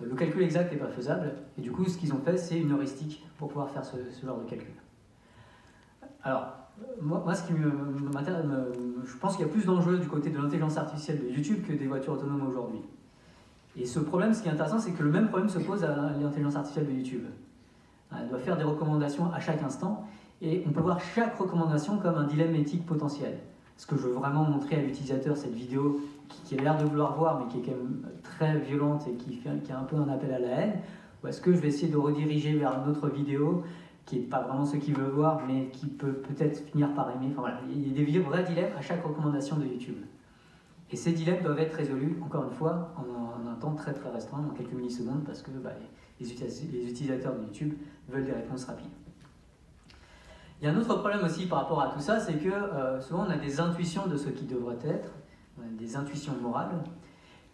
Le calcul exact n'est pas faisable, et du coup, ce qu'ils ont fait, c'est une heuristique pour pouvoir faire ce genre de calcul. Alors, moi ce qui m'intéresse, je pense qu'il y a plus d'enjeux du côté de l'intelligence artificielle de YouTube que des voitures autonomes aujourd'hui. Et ce problème, ce qui est intéressant, c'est que le même problème se pose à l'intelligence artificielle de YouTube. Elle doit faire des recommandations à chaque instant, et on peut voir chaque recommandation comme un dilemme éthique potentiel. Ce que je veux vraiment montrer à l'utilisateur, cette vidéo qui a l'air de vouloir voir, mais qui est quand même très violente et qui a un peu un appel à la haine, ou est-ce que je vais essayer de rediriger vers une autre vidéo qui n'est pas vraiment ce qu'il veut voir, mais qui peut peut-être finir par aimer. Enfin, voilà. Il y a des vrais dilemmes à chaque recommandation de YouTube. Et ces dilemmes doivent être résolus, encore une fois, en un temps très très restreint, en quelques millisecondes, parce que les utilisateurs de YouTube veulent des réponses rapides. Il y a un autre problème aussi par rapport à tout ça, c'est que souvent on a des intuitions de ce qui devrait être, des intuitions morales,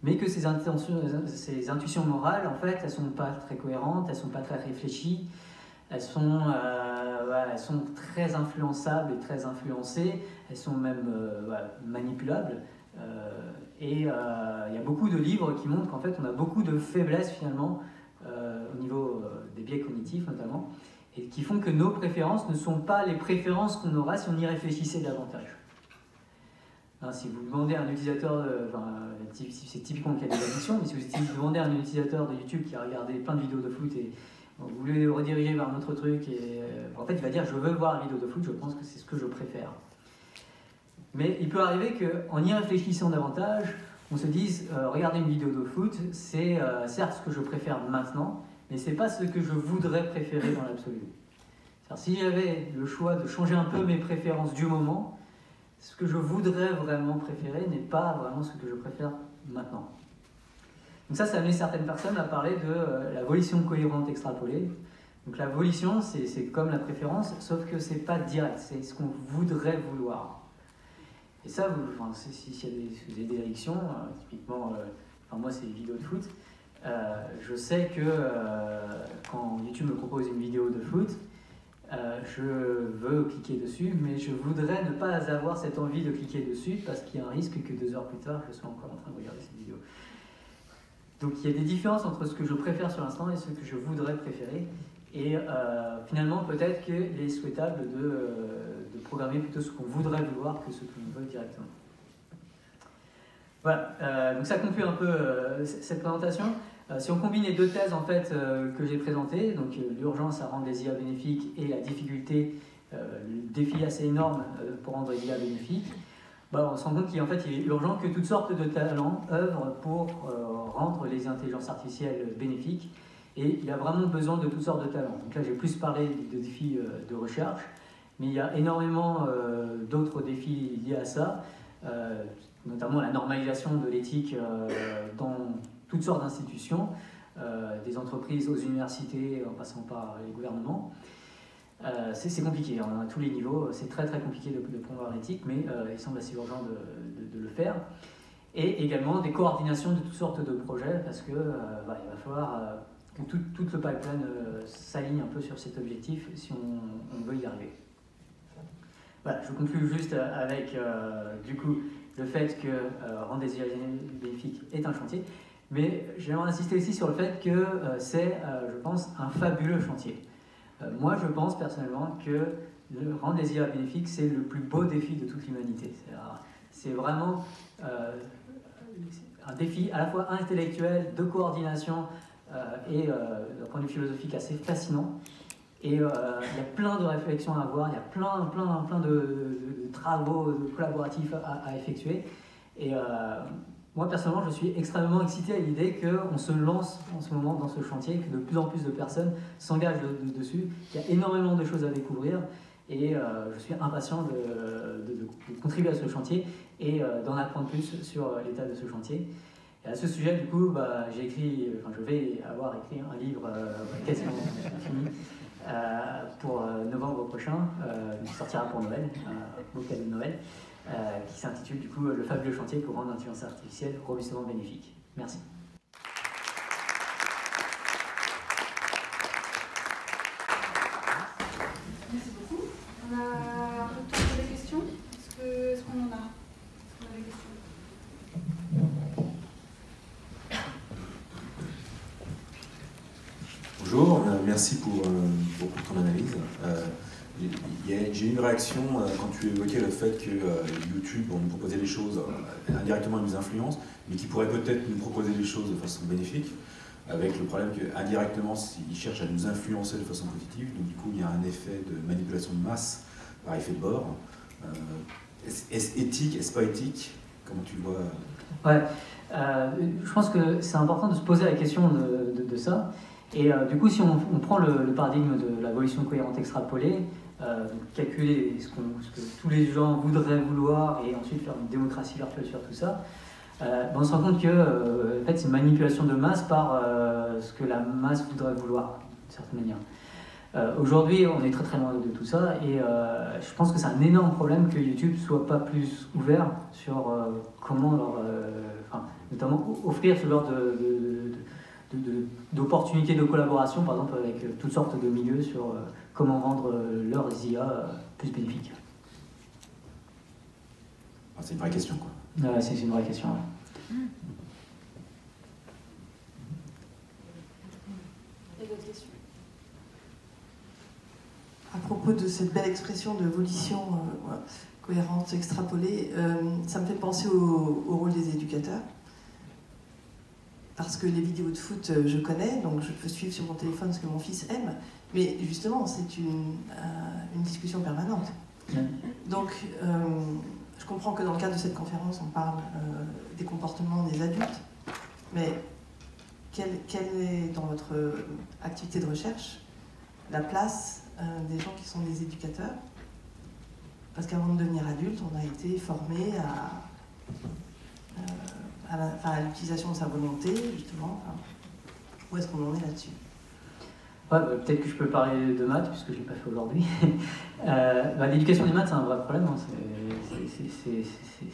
mais que ces intuitions morales, en fait, elles ne sont pas très cohérentes, elles ne sont pas très réfléchies, elles sont très influençables et très influencées, elles sont même manipulables. Et il y a beaucoup de livres qui montrent qu'en fait on a beaucoup de faiblesses finalement au niveau des biais cognitifs notamment, et qui font que nos préférences ne sont pas les préférences qu'on aura si on y réfléchissait davantage. Si vous demandez à un utilisateur, c'est typiquement qu'il y a des addictions, mais si vous demandez à un utilisateur de YouTube qui a regardé plein de vidéos de foot et vous voulez le rediriger vers un autre truc, et en fait il va dire je veux voir une vidéo de foot, je pense que c'est ce que je préfère. Mais il peut arriver qu'en y réfléchissant davantage, on se dise regarder une vidéo de foot, c'est certes ce que je préfère maintenant, mais c'est pas ce que je voudrais préférer dans l'absolu. Si j'avais le choix de changer un peu mes préférences du moment, ce que je voudrais vraiment préférer n'est pas vraiment ce que je préfère maintenant. Donc ça a amené certaines personnes à parler de la volition cohérente extrapolée. Donc la volition, c'est comme la préférence, sauf que c'est pas direct, c'est ce qu'on voudrait vouloir. Et ça, si vous avez des addictions, typiquement, moi c'est les vidéos de foot, je sais que quand YouTube me propose une vidéo de foot, je veux cliquer dessus, mais je voudrais ne pas avoir cette envie de cliquer dessus parce qu'il y a un risque que 2 heures plus tard, je sois encore en train de regarder cette vidéo. Donc il y a des différences entre ce que je préfère sur l'instant et ce que je voudrais préférer. Et finalement, peut-être qu'il est souhaitable de programmer plutôt ce qu'on voudrait vouloir que ce qu'on veut directement. Voilà, donc ça conclut un peu cette présentation. Si on combine les deux thèses en fait, que j'ai présentées, donc l'urgence à rendre les IA bénéfiques et la difficulté, le défi assez énorme pour rendre les IA bénéfiques, on se rend compte qu'il est urgent que toutes sortes de talents œuvrent pour rendre les intelligences artificielles bénéfiques. Et il y a vraiment besoin de toutes sortes de talents. Donc là, j'ai plus parlé de défis de recherche, mais il y a énormément d'autres défis liés à ça, notamment la normalisation de l'éthique dans toutes sortes d'institutions, des entreprises aux universités, en passant par les gouvernements. C'est compliqué, à tous les niveaux, c'est très très compliqué de promouvoir l'éthique, mais il semble assez urgent de le faire. Et également des coordinations de toutes sortes de projets, parce que il va falloir que tout le pipeline s'aligne un peu sur cet objectif si on veut y arriver. Voilà, je conclue juste avec du coup le fait que rendre des IA bénéfiques est un chantier, mais j'aimerais insister aussi sur le fait que c'est, je pense, un fabuleux chantier. Moi, je pense personnellement que rendre des IA bénéfiques, c'est le plus beau défi de toute l'humanité. C'est vraiment un défi à la fois intellectuel, de coordination, et d'un point de vue philosophique assez fascinant. Et il y a plein de réflexions à avoir, il y a plein de travaux collaboratifs à effectuer. Et moi personnellement, je suis extrêmement excité à l'idée qu'on se lance en ce moment dans ce chantier, que de plus en plus de personnes s'engagent dessus. Il y a énormément de choses à découvrir et je suis impatient de contribuer à ce chantier et d'en apprendre plus sur l'état de ce chantier. Et à ce sujet, du coup, je vais avoir écrit un livre quasiment fini pour novembre prochain, qui sortira pour Noël, un beau cadeau de Noël, qui s'intitule du coup Le fabuleux chantier pour rendre l'intelligence artificielle robustement bénéfique. Merci. Merci beaucoup. On a un peu de temps pour des questions. Est-ce qu'on en a? Est-ce qu'on a des questions? merci pour ton analyse. J'ai eu une réaction quand tu évoquais le fait que YouTube, on nous proposait des choses indirectement, ils nous influencent, mais qui pourrait peut-être nous proposer des choses de façon bénéfique, avec le problème qu'indirectement, ils cherchent à nous influencer de façon positive, donc du coup, il y a un effet de manipulation de masse par effet de bord. Est-ce éthique, est-ce pas éthique? Comment tu le vois? Ouais, je pense que c'est important de se poser la question de ça. Et du coup, si on prend le paradigme de la volition cohérente extrapolée, calculer ce que tous les gens voudraient vouloir et ensuite faire une démocratie virtuelle sur tout ça, on se rend compte que en fait, c'est une manipulation de masse par ce que la masse voudrait vouloir, d'une certaine manière. Aujourd'hui, on est très très loin de tout ça et je pense que c'est un énorme problème que YouTube soit pas plus ouvert sur comment notamment offrir ce genre d'opportunités de collaboration, par exemple avec toutes sortes de milieux sur comment rendre leurs IA plus bénéfiques. C'est une vraie question, quoi. C'est une vraie question. Ouais. Et d'autres questions? À propos de cette belle expression de volition cohérente extrapolée, ça me fait penser au rôle des éducateurs. Parce que les vidéos de foot, je connais, donc je peux suivre sur mon téléphone ce que mon fils aime. Mais justement, c'est une discussion permanente. Donc, je comprends que dans le cadre de cette conférence, on parle des comportements des adultes. Mais quelle est, dans votre activité de recherche, la place des gens qui sont des éducateurs? Parce qu'avant de devenir adulte, on a été formé à l'utilisation de sa volonté, justement. Où est-ce qu'on en est là-dessus? Ouais, peut-être que je peux parler de maths, puisque je ne l'ai pas fait aujourd'hui. L'éducation des maths, c'est un vrai problème. Hein.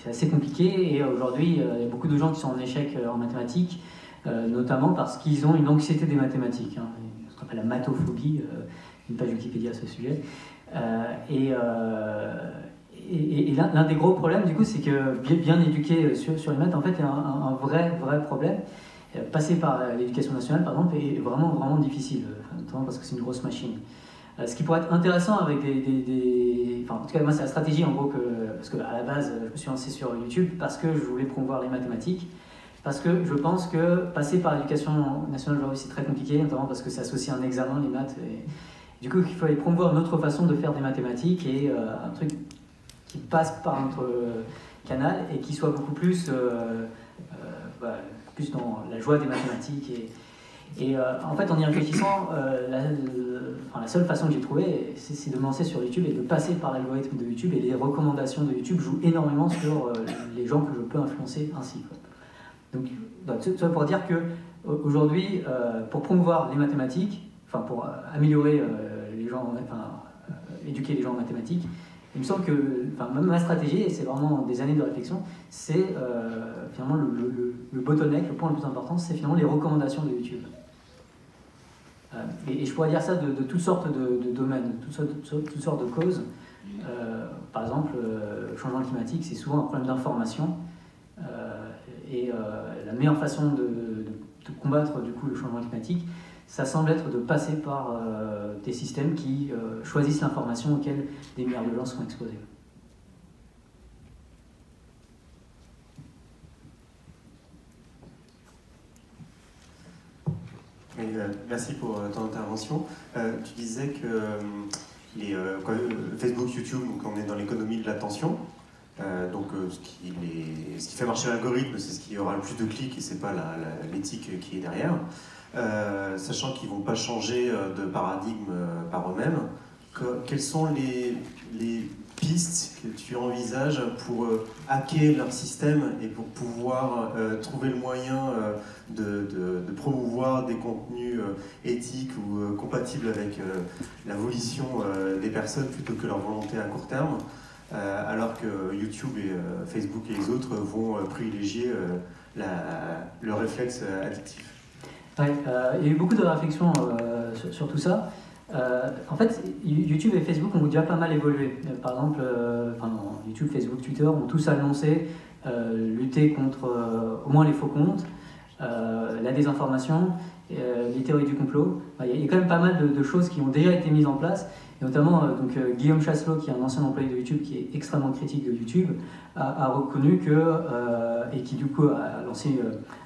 C'est assez compliqué. Et aujourd'hui, il y a beaucoup de gens qui sont en échec en mathématiques, notamment parce qu'ils ont une anxiété des mathématiques. Hein. Ce qu'on appelle la mathophobie, une page Wikipédia à ce sujet. Et l'un des gros problèmes, du coup, c'est que bien éduquer sur les maths, en fait, est un vrai problème. Passer par l'éducation nationale, par exemple, est vraiment difficile, notamment parce que c'est une grosse machine. Ce qui pourrait être intéressant avec en tout cas, moi, c'est la stratégie, en gros, parce qu'à la base, je me suis lancé sur YouTube parce que je voulais promouvoir les mathématiques, parce que je pense que passer par l'éducation nationale aujourd'hui, c'est très compliqué, notamment parce que c'est associé à un examen, les maths. Et, du coup, il fallait promouvoir une autre façon de faire des mathématiques et un truc qui passe par notre canal et qui soit beaucoup plus, plus dans la joie des mathématiques. Et en fait, en y réfléchissant, la seule façon que j'ai trouvée, c'est de me lancer sur YouTube et de passer par l'algorithme de YouTube. Et les recommandations de YouTube jouent énormément sur les gens que je peux influencer ainsi. Quoi. Donc, ça pour dire qu'aujourd'hui, pour promouvoir les mathématiques, pour améliorer les gens, éduquer les gens en mathématiques, il me semble que même ma stratégie, et c'est vraiment des années de réflexion, c'est finalement le bottleneck, le point le plus important, c'est finalement les recommandations de YouTube. Et je pourrais dire ça de toutes sortes de domaines, de toutes sortes de causes. Par exemple, le changement climatique, c'est souvent un problème d'information. Et la meilleure façon de combattre du coup, le changement climatique, ça semble être de passer par des systèmes qui choisissent l'information auxquelles des milliards de gens sont exposés. Oui, merci pour ton intervention. Tu disais que Facebook, YouTube, donc on est dans l'économie de l'attention. Ce qui fait marcher l'algorithme, c'est ce qui aura le plus de clics et c'est pas l'éthique qui est derrière. Sachant qu'ils ne vont pas changer de paradigme par eux-mêmes, quelles sont les pistes que tu envisages pour hacker leur système et pour pouvoir trouver le moyen de promouvoir des contenus éthiques ou compatibles avec la volition des personnes plutôt que leur volonté à court terme, alors que YouTube et Facebook et les autres vont privilégier le réflexe addictif. Ouais, il y a eu beaucoup de réflexions sur tout ça. En fait, YouTube et Facebook ont déjà pas mal évolué. Par exemple, YouTube, Facebook, Twitter ont tous annoncé lutter contre au moins les faux comptes. la désinformation, les théories du complot. Il y a quand même pas mal de choses qui ont déjà été mises en place, et notamment Guillaume Chasselot, qui est un ancien employé de YouTube, qui est extrêmement critique de YouTube, a reconnu que, et qui du coup a lancé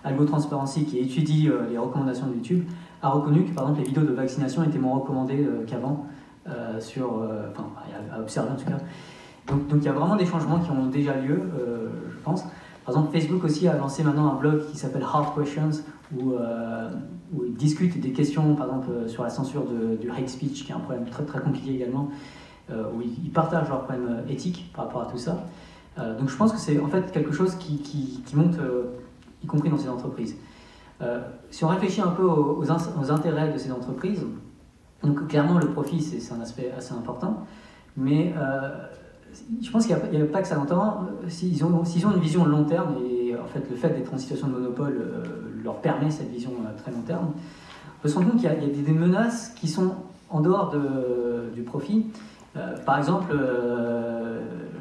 Algo Transparency, qui étudie les recommandations de YouTube, a reconnu que par exemple les vidéos de vaccination étaient moins recommandées qu'avant, à observer en tout cas. Donc il y a vraiment des changements qui ont déjà lieu, je pense. Par exemple, Facebook aussi a lancé maintenant un blog qui s'appelle Hard Questions, où ils discutent des questions, par exemple, sur la censure du hate speech, qui est un problème très, très compliqué également, où ils partagent leurs problèmes éthiques par rapport à tout ça. Donc je pense que c'est en fait quelque chose qui monte, y compris dans ces entreprises. Si on réfléchit un peu aux intérêts de ces entreprises, donc clairement le profit c'est un aspect assez important, mais je pense qu'il n'y a pas que ça longtemps. S'ils ont une vision long terme, et en fait le fait d'être en situation de monopole leur permet cette vision très long terme, on peut se rendre compte qu'il y a des menaces qui sont en dehors du profit. Par exemple,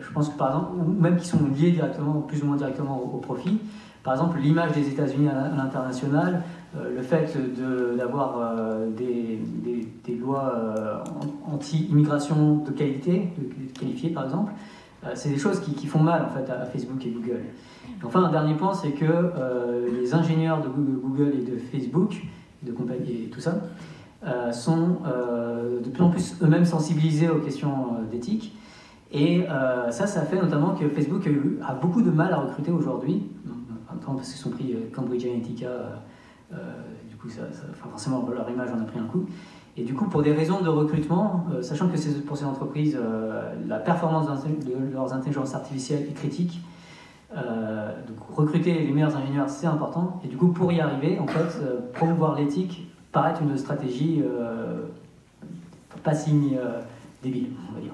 je pense que par exemple, ou même qui sont liées directement, plus ou moins directement au profit. Par exemple, l'image des États-Unis à l'international, le fait d'avoir des lois anti-immigration de qualité, qualifiées par exemple, c'est des choses qui font mal en fait à Facebook et Google. Et enfin, un dernier point, c'est que les ingénieurs de Google et de Facebook, de compagnie et tout ça, sont de plus en plus eux-mêmes sensibilisés aux questions d'éthique. Et ça fait notamment que Facebook a beaucoup de mal à recruter aujourd'hui, parce qu'ils sont pris Cambridge Analytica, du coup forcément leur image en a pris un coup. Et du coup, pour des raisons de recrutement, sachant que pour ces entreprises, la performance de leurs intelligences artificielles est critique, donc recruter les meilleurs ingénieurs, c'est important. Et du coup, pour y arriver, en fait, promouvoir l'éthique paraît une stratégie pas si débile, on va dire.